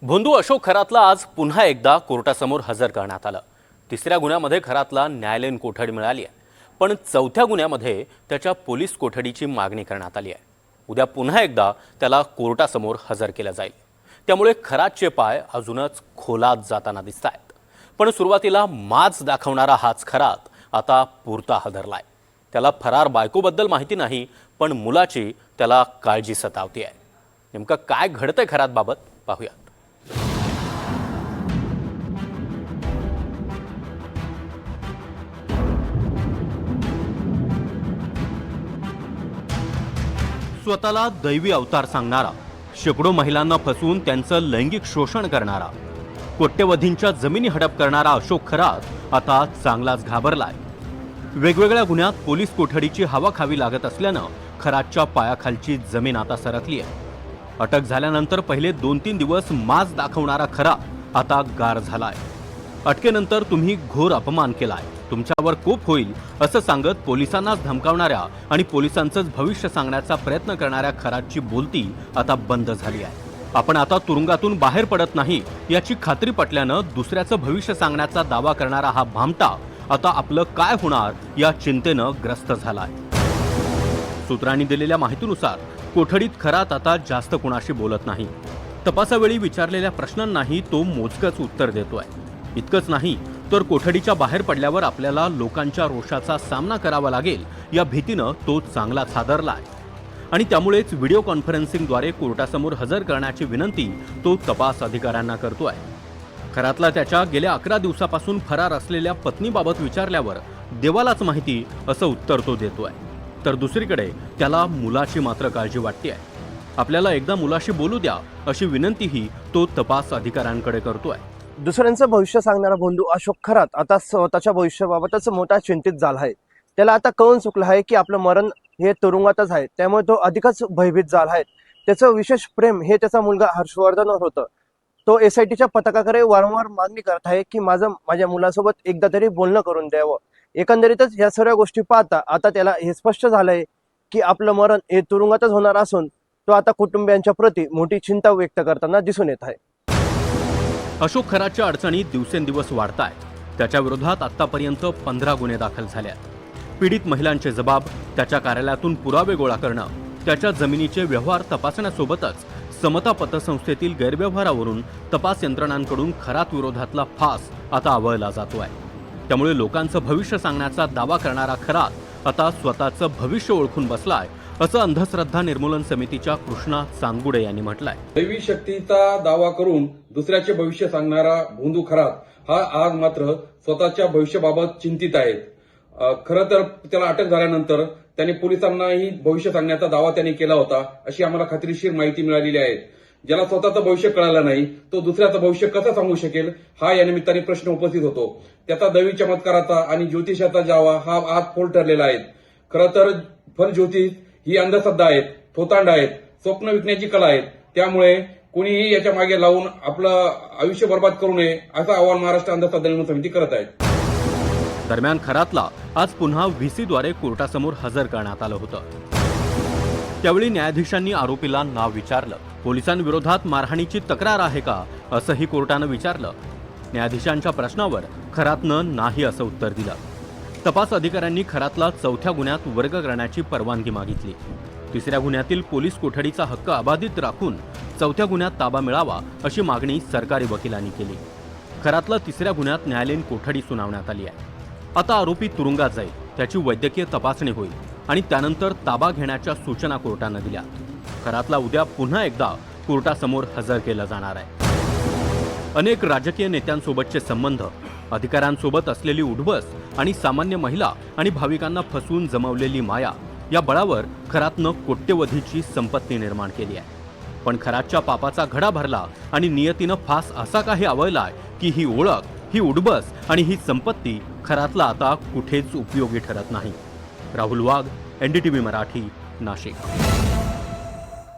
भोंदू अशोक खरातला आज पुन्हा एकदा कोर्टासमोर हजर करण्यात आलं। तिसऱ्या गुन्ह्यामध्ये खरातला न्यायालयीन कोठडी मिळाली आहे, पण चौथ्या गुन्ह्यामध्ये त्याच्या पोलीस कोठडीची मागणी करण्यात आली आहे। उद्या पुन्हा एकदा त्याला कोर्टासमोर हजर केलं जाईल। त्यामुळे खरातचे पाय अजूनच खोलात जाताना दिसतायत। पण सुरुवातीला माज दाखवणारा हाच खरात आता पुरता हादरलाय। त्याला फरार बायकोबद्दल माहिती नाही, पण मुलाची त्याला काळजी सतावते आहे। नेमकं काय घडतंय खरात बाबत पाहूया। स्वतःला दैवी अवतार सांगणारा, शेकडो महिलांना फसवून त्यांचं लैंगिक शोषण करणारा, कोट्यवधींच्या जमिनी हडप करणारा अशोक खरात आता चांगलाच घाबरलाय। वेगवेगळ्या गुन्ह्यात पोलीस कोठडीची हवा खावी लागत असल्यानं खरातच्या पायाखालची जमीन आता सरकली आहे। अटक झाल्यानंतर पहिले 2-3 दिवस माज दाखवणारा खरात आता गार झालाय। अटकेनंतर तुम्ही घोर अपमान केलाय, तुमच्यावर कोप होईल असं सांगत पोलिसांनाच धमकावणाऱ्या आणि पोलिसांचंच भविष्य सांगण्याचा प्रयत्न करणाऱ्या खरातची बोलती आता बंद झाली आहे। आपण आता तुरुंगातून बाहेर पडत नाही याची खात्री पटल्यानं दुसऱ्याचं भविष्य सांगण्याचा दावा करणारा हा भामटा आता आपलं काय होणार या चिंतेनं ग्रस्त झालाय। सूत्रांनी दिलेल्या माहितीनुसार कोठडीत खरात आता जास्त कुणाशी बोलत नाही। तपासावेळी विचारलेल्या प्रश्नांनाही तो मोजकच उत्तर देतोय। इतकंच नाही तर कोठडीच्या बाहेर पडल्यावर आपल्याला लोकांच्या रोषाचा सामना करावा लागेल या भीतीनं तो चांगलाच हादरलाय आणि त्यामुळेच व्हिडिओ कॉन्फरन्सिंगद्वारे कोर्टासमोर हजर करण्याची विनंती तो तपास अधिकाऱ्यांना करतोय। खरातला त्याच्या गेल्या 11 दिवसापासून फरार असलेल्या पत्नीबाबत विचारल्यावर देवालाच माहिती असं उत्तर तो देतोय। तर दुसरीकडे त्याला मुलाची मात्र काळजी वाटते आहे। आपल्याला एकदा मुलाशी बोलू द्या अशी विनंतीही तो तपास अधिकाऱ्यांकडे करतोय। दुसऱ्यांचं भविष्य सांगणारा भोंदू अशोक खरात आता स्वतःच्या भविष्याबाबतच मोठा चिंतित झाला आहे। त्याला आता कळून चुकलं आहे की आपलं मरण हे तुरुंगातच आहे, त्यामुळे तो अधिकच भयभीत झाला आहे। त्याचं विशेष प्रेम हे त्याचा मुलगा हर्षवर्धनवर होतं। तो एसआयटीच्या पथकाकडे वारंवार मागणी करत आहे की माझ्या मुलासोबत एकदा तरी बोलणं करून द्यावं। एकंदरीतच या सर्व गोष्टी पाहता आता त्याला हे स्पष्ट झालंय की आपलं मरण हे तुरुंगातच होणार असून तो आता कुटुंबियांच्या प्रती मोठी चिंता व्यक्त करताना दिसून येत आहे। अशोक खरातच्या अडचणी दिवसेंदिवस वाढतायत। त्याच्या विरोधात आतापर्यंत 15 गुन्हे दाखल झाले आहेत। पीडित महिलांचे जबाब, त्याच्या कार्यालयातून पुरावे गोळा करणं, त्याच्या जमिनीचे व्यवहार तपासण्यासोबतच समता पतसंस्थेतील गैरव्यवहारावरून तपास यंत्रणांकडून खरात विरोधातला फास आता आवळला जातोय। त्यामुळे लोकांचं भविष्य सांगण्याचा दावा करणारा खरात आता स्वतःचं भविष्य ओळखून बसलाय असं अंधश्रद्धा निर्मूलन समितीच्या कृष्णा चांदगुडे यांनी म्हटलंय। दैवी शक्तीचा दावा करून दुसऱ्याचे भविष्य सांगणारा भोंदू खरात हा आज मात्र स्वतःच्या भविष्याबाबत चिंतित आहे। खरं तर त्याला अटक झाल्यानंतर त्याने पोलिसांनाही भविष्य सांगण्याचा दावा त्यांनी केला होता, अशी आम्हाला खात्रीशीर माहिती मिळालेली आहे। ज्याला स्वतःचं भविष्य कळालं नाही तो दुसऱ्याचं भविष्य कसं सांगू शकेल हा या निमित्ताने प्रश्न उपस्थित होतो। त्याचा दैवी चमत्काराचा आणि ज्योतिषाचा जावा हा आज फोल ठरलेला आहे। खरं तर फल ज्योतिष ही अंधश्रद्धा आहेत, थोतांड आहेत, स्वप्न विकण्याची कला आहेत। त्यामुळे कोणीही याच्या मागे लावून आपलं आयुष्य बर्बाद करू नये असं आवाहन महाराष्ट्र अंधश्रद्धा निर्मूलन समिती करत आहे। दरम्यान खरातला आज पुन्हा व्हीसीद्वारे कोर्टासमोर हजर करण्यात आलं होतं। त्यावेळी न्यायाधीशांनी आरोपीला नाव विचारलं। पोलिसांविरोधात मारहाणीची तक्रार आहे का असंही कोर्टानं विचारलं। न्यायाधीशांच्या प्रश्नावर खरातनं नाही असं उत्तर दिलं। तपास अधिकाऱ्यांनी खरातला चौथ्या गुन्ह्यात वर्ग करण्याची परवानगी मागितली। तिसऱ्या गुन्ह्यातील पोलीस कोठडीचा हक्क अबाधित राखून चौथ्या गुन्ह्यात ताबा मिळावा अशी मागणी सरकारी वकिलांनी केली। खरातला तिसऱ्या गुन्ह्यात न्यायालयीन कोठडी सुनावण्यात आली आहे। आता आरोपी तुरुंगात जाईल, त्याची वैद्यकीय तपासणी होईल आणि त्यानंतर ताबा घेण्याच्या सूचना कोर्टानं दिल्या। खरातला उद्या पुन्हा एकदा कोर्टासमोर हजर केलं जाणार आहे। अनेक राजकीय नेत्यांसोबतचे संबंध, अधिकाऱ्यांसोबत असलेली उठबस आणि सामान्य महिला आणि भाविकांना फसवून जमवलेली माया या बळावर खरातनं कोट्यवधीची संपत्ती निर्माण केली आहे। पण खरातच्या पापाचा घडा भरला आणि नियतीनं फास असा काही आवळलाय की ही ओळख, ही उठबस आणि ही संपत्ती खरातला आता कुठेच उपयोगी ठरत नाही। राहुल वाघ, NDTV मराठी, नाशिक।